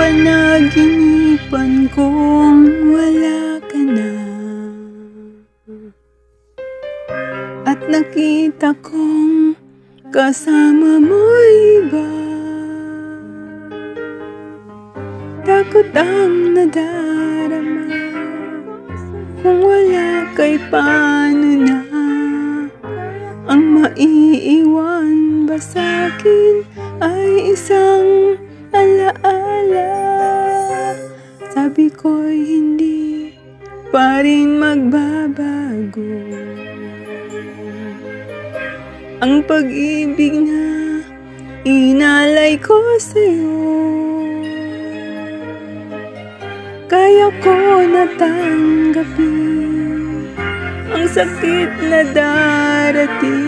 Napanaginipan kong wala ka na, at nakita kong kasama mo iba. Takot ang nadarama, kung wala kay paano na ang maiiwan ba sa'kin ay isang alaala. Sabi ko'y hindi pa rin magbabago ang pag-ibig na inalay ko sa'yo. Kaya ko natanggapin ang sakit na darating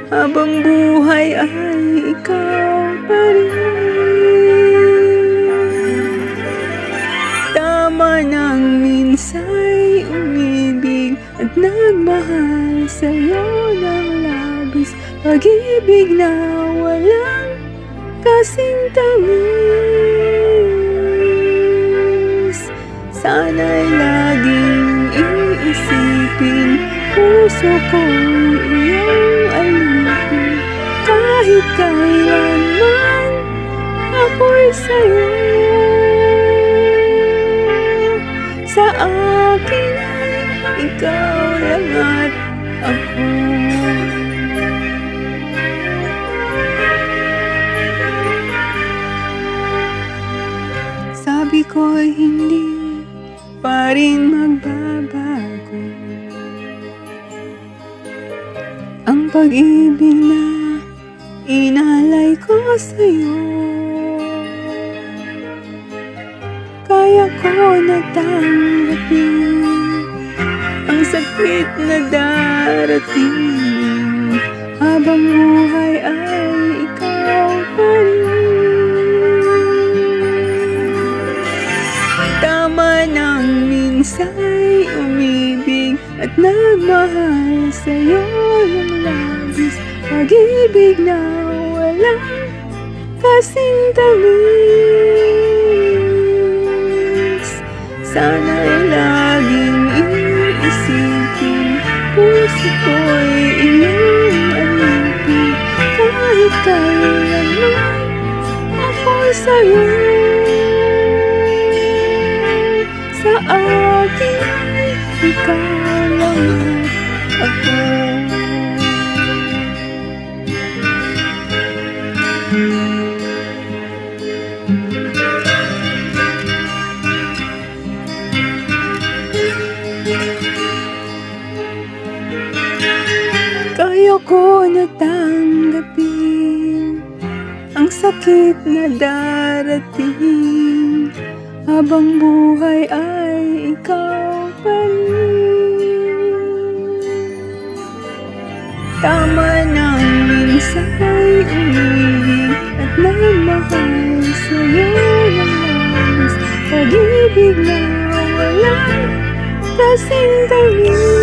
habang buhay ay ikaw pa rin. Tama nang minsa'y umibig at nagmahal sa'yo ng labis, pag-ibig na walang kasing tamis. Sana'y laging iisipin, puso ko'y iyong alipin, kahit kailanman ako'y sa'yo. Sa akin ay ikaw lang at ako. Sabi ko'y hindi pa rin magbabago ang pag-ibig na inalay ko sa'yo. Kaya ko natanggapin ang sakit na darating habang buhay ay ikaw pa rin. Tama nang minsa'y umibig at nagmahal sa'yo ng labis, pag-ibig na walang kasing tamis. Sana'y laging iisipin, puso ko'y iyong alipin, kahit kailanman ako'y sa'yo. Sa akin ay ikaw lang at ako. Kaya ko natanggapin ang sakit na darating habang buhay ay ikaw pa rin. Tama nang minsa'y umibig at nagmahal sa'yo ng labis, pag-ibig na walang kasing tamis.